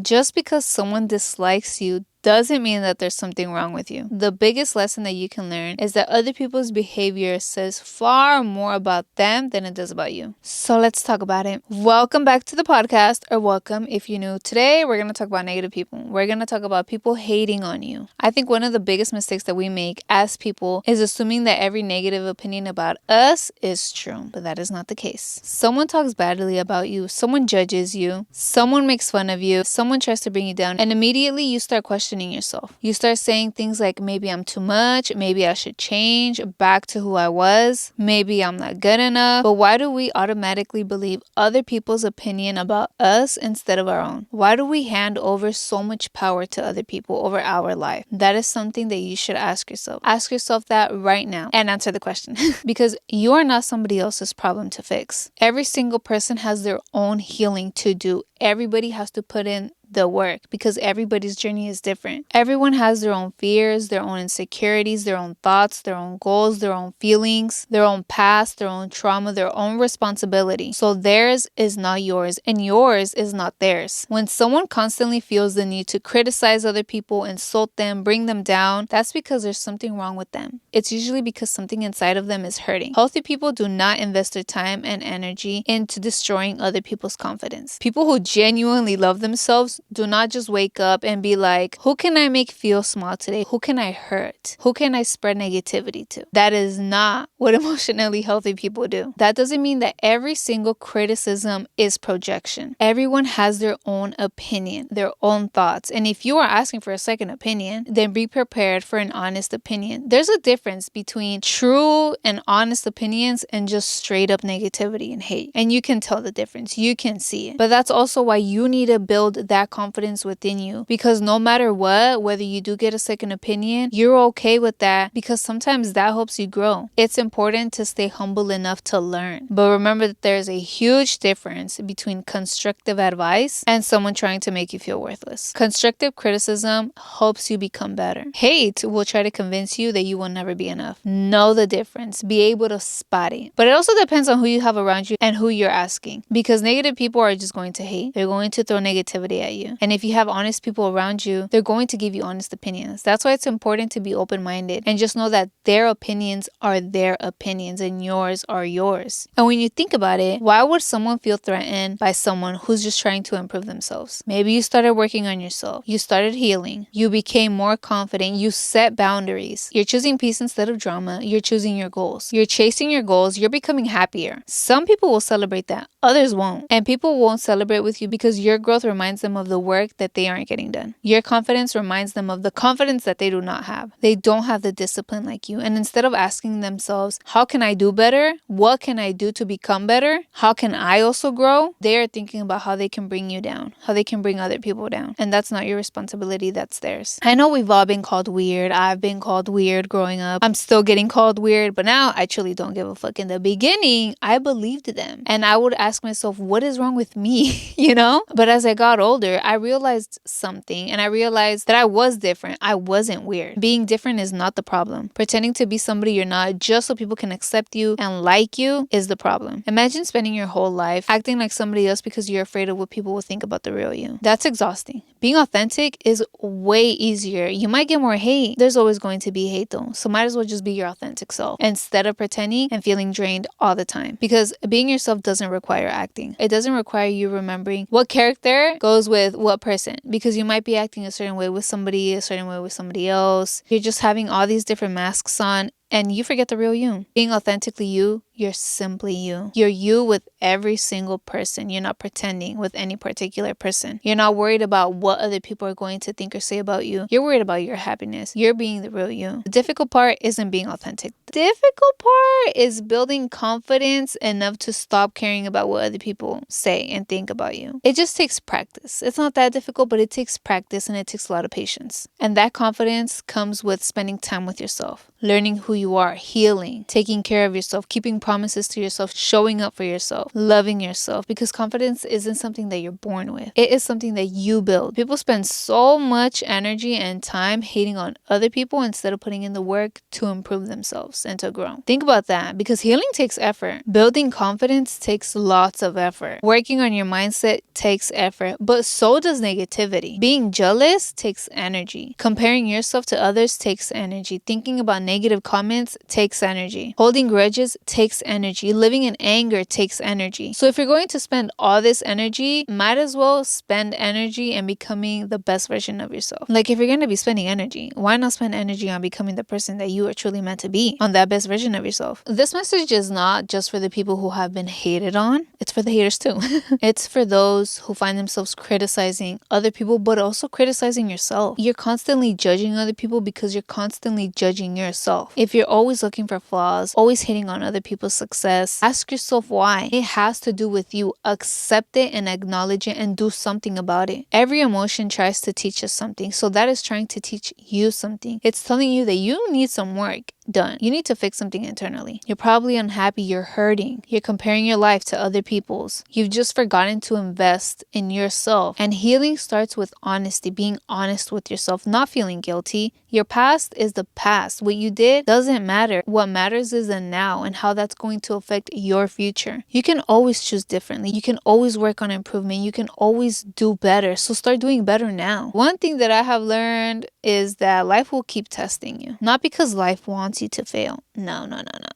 Just because someone dislikes you doesn't mean that there's something wrong with you. The biggest lesson that you can learn is that other people's behavior says far more about them than it does about you. So let's talk about it. Welcome back to the podcast, or welcome if you're new. Today, we're going to talk about negative people. We're going to talk about people hating on you. I think one of the biggest mistakes that we make as people is assuming that every negative opinion about us is true, but that is not the case. Someone talks badly about you, someone judges you, someone makes fun of you, someone tries to bring you down, and immediately you start questioning yourself. You start saying things like, maybe I'm too much, maybe I should change back to who I was, maybe I'm not good enough. But why do we automatically believe other people's opinion about us instead of our own? Why do we hand over so much power to other people over our life? That is something that you should ask yourself. Ask yourself that right now and answer the question. Because you are not somebody else's problem to fix. Every single person has their own healing to do. Everybody has to put in the work because everybody's journey is different. Everyone has their own fears, their own insecurities, their own thoughts, their own goals, their own feelings, their own past, their own trauma, their own responsibility. So theirs is not yours and yours is not theirs. When someone constantly feels the need to criticize other people, insult them, bring them down, that's because there's something wrong with them. It's usually because something inside of them is hurting. Healthy people do not invest their time and energy into destroying other people's confidence. People who genuinely love themselves do not just wake up and be like, who can I make feel small today? Who can I hurt? Who can I spread negativity to? That is not what emotionally healthy people do. That doesn't mean that every single criticism is projection. Everyone has their own opinion, their own thoughts. And if you are asking for a second opinion, then be prepared for an honest opinion. There's a difference between true and honest opinions and just straight up negativity and hate. And you can tell the difference. You can see it. But that's also why you need to build that confidence within you, because no matter what, whether you do get a second opinion, you're okay with that, because sometimes that helps you grow. It's important to stay humble enough to learn, but remember that there's a huge difference between constructive advice and someone trying to make you feel worthless. Constructive criticism helps you become better. Hate will try to convince you that you will never be enough. Know the difference. Be able to spot it. But it also depends on who you have around you and who you're asking, because negative people are just going to hate. They're going to throw negativity at you. And if you have honest people around you, they're going to give you honest opinions. That's why it's important to be open-minded and just know that their opinions are their opinions and yours are yours. And when you think about it, why would someone feel threatened by someone who's just trying to improve themselves? Maybe you started working on yourself. You started healing. You became more confident. You set boundaries. You're choosing peace instead of drama. You're choosing your goals. You're chasing your goals. You're becoming happier. Some people will celebrate that. Others won't. And people won't celebrate with you because your growth reminds them of the work that they aren't getting done. Your confidence reminds them of the confidence that they do not have. They don't have the discipline like you. And instead of asking themselves, how can I do better? What can I do to become better? How can I also grow? They are thinking about how they can bring you down, how they can bring other people down. And that's not your responsibility, that's theirs. I know we've all been called weird. I've been called weird growing up. I'm still getting called weird, but now I truly don't give a fuck. In the beginning, I believed them. And I would ask myself, what is wrong with me? You know? But as I got older, I realized something, and I realized that I was different. I wasn't weird. Being different is not the problem. Pretending to be somebody you're not just so people can accept you and like you is the problem. Imagine spending your whole life acting like somebody else because you're afraid of what people will think about the real you. That's exhausting. Being authentic is way easier. You might get more hate. There's always going to be hate though. So might as well just be your authentic self instead of pretending and feeling drained all the time. Because being yourself doesn't require acting. It doesn't require you remembering what character goes with what person, because you might be acting a certain way with somebody, a certain way with somebody else. You're just having all these different masks on and you forget the real you. Being authentically you, you're simply you. You're you with every single person. You're not pretending with any particular person. You're not worried about what other people are going to think or say about you. You're worried about your happiness. You're being the real you. The difficult part isn't being authentic. The difficult part is building confidence enough to stop caring about what other people say and think about you. It just takes practice. It's not that difficult, but it takes practice and it takes a lot of patience. And that confidence comes with spending time with yourself, learning who you are, healing, taking care of yourself, keeping promises to yourself, showing up for yourself, loving yourself, because confidence isn't something that you're born with. It is something that you build. People spend so much energy and time hating on other people instead of putting in the work to improve themselves and to grow. Think about that, because healing takes effort. Building confidence takes lots of effort. Working on your mindset takes effort, but so does negativity. Being jealous takes energy. Comparing yourself to others takes energy. Thinking about negative comments takes energy. Holding grudges takes energy. Living in anger takes energy. So if you're going to spend all this energy, might as well spend energy and becoming the best version of yourself. Like, if you're going to be spending energy, why not spend energy on becoming the person that you are truly meant to be, on that best version of yourself? This message is not just for the people who have been hated on. It's for the haters too. It's for those who find themselves criticizing other people, but also criticizing yourself. You're constantly judging other people because you're constantly judging yourself. If you're always looking for flaws, always hating on other people's success, ask yourself why. It has to do with you. Accept it and acknowledge it and do something about it. Every emotion tries to teach us something, so that is trying to teach you something. It's telling you that you need some work done. You need to fix something internally. You're probably unhappy, you're hurting, you're comparing your life to other people's. You've just forgotten to invest in yourself. And healing starts with honesty, being honest with yourself, not feeling guilty. Your past is the past. What you did doesn't matter. What matters is the now and how that's going to affect your future. You can always choose differently. You can always work on improvement. You can always do better. So start doing better now. One thing that I have learned is that life will keep testing you. Not because life wants you to fail. No.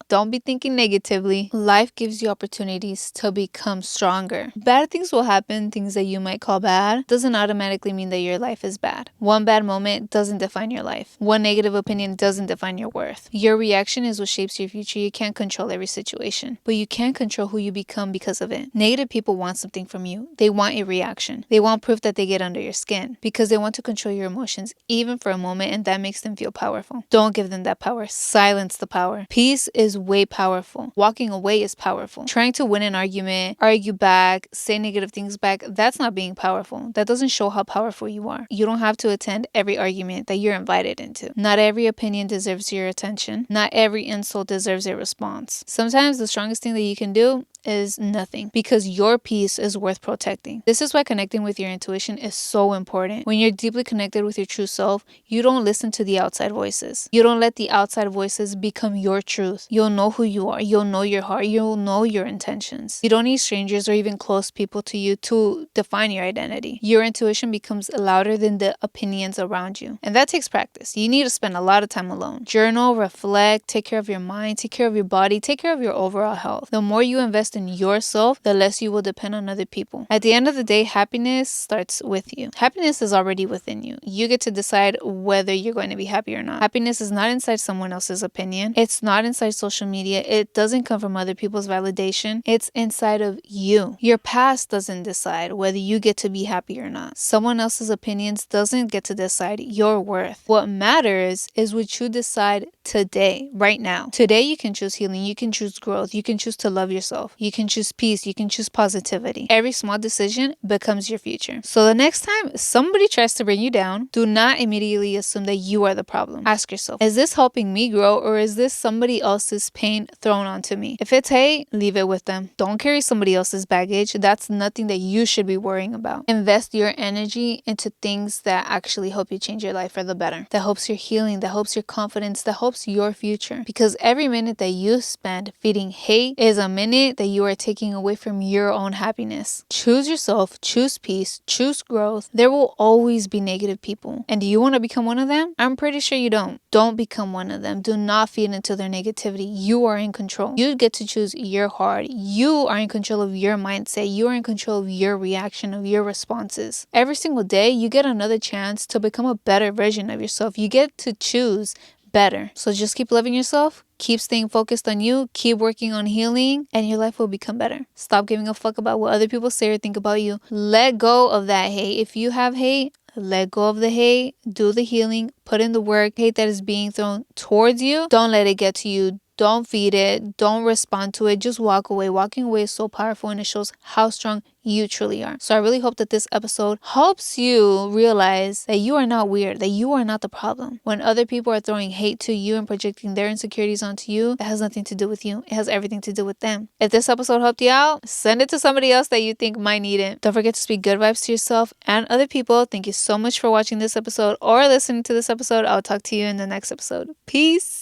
Don't be thinking negatively. Life gives you opportunities to become stronger. Bad things will happen, things that you might call bad, doesn't automatically mean that your life is bad. One bad moment doesn't define your life. One negative opinion doesn't define your worth. Your reaction is what shapes your future. You can't control every situation, but you can control who you become because of it. Negative people want something from you. They want a reaction. They want proof that they get under your skin because they want to control your emotions, even for a moment, and that makes them feel powerful. Don't give them that power. Silence the power. Peace is way powerful. Walking away is powerful. Trying to win an argument, argue back, say negative things back, that's not being powerful. That doesn't show how powerful you are. You don't have to attend every argument that you're invited into. Not every opinion deserves your attention. Not every insult deserves a response. Sometimes the strongest thing that you can do is nothing, because your peace is worth protecting. This is why connecting with your intuition is so important. When you're deeply connected with your true self, you don't listen to the outside voices. You don't let the outside voices become your truth. You'll know who you are. You'll know your heart. You'll know your intentions. You don't need strangers or even close people to you to define your identity. Your intuition becomes louder than the opinions around you. And that takes practice. You need to spend a lot of time alone. Journal, reflect, take care of your mind, take care of your body, take care of your overall health. The more you invest in yourself, the less you will depend on other people. At the end of the day, happiness starts with you. Happiness is already within you. You get to decide whether you're going to be happy or not. Happiness is not inside someone else's opinion. It's not inside social media. It doesn't come from other people's validation. It's inside of you. Your past doesn't decide whether you get to be happy or not. Someone else's opinions doesn't get to decide your worth. What matters is what you decide today, right now. Today you can choose healing. You can choose growth. You can choose to love yourself. You can choose peace. You can choose positivity. Every small decision becomes your future. So the next time somebody tries to bring you down, do not immediately assume that you are the problem. Ask yourself, is this helping me grow, or is this somebody else's pain thrown onto me? If it's hate, leave it with them. Don't carry somebody else's baggage. That's nothing that you should be worrying about. Invest your energy into things that actually help you change your life for the better. That helps your healing, that helps your confidence, that helps your future. Because every minute that you spend feeding hate is a minute that you are taking away from your own happiness. Choose yourself, choose peace, choose growth. There will always be negative people. And do you want to become one of them? I'm pretty sure you don't. Don't become one of them. Do not feed into their negativity. You are in control. You get to choose your heart. You are in control of your mindset. You are in control of your reaction, of your responses. Every single day, you get another chance to become a better version of yourself. You get to choose better. So just keep loving yourself, keep staying focused on you, keep working on healing, and your life will become better. Stop giving a fuck about what other people say or think about you. Let go of that hate. If you have hate, let go of the hate, do the healing, put in the work. Hate that is being thrown towards you, don't let it get to you. don't feed it, don't respond to it, just walk away. Walking away is so powerful, and it shows how strong you truly are. So I really hope that this episode helps you realize that you are not weird, that you are not the problem. When other people are throwing hate to you and projecting their insecurities onto you, it has nothing to do with you. It has everything to do with them. If this episode helped you out, send it to somebody else that you think might need it. Don't forget to speak good vibes to yourself and other people. Thank you so much for watching this episode or listening to this episode. I'll talk to you in the next episode. Peace.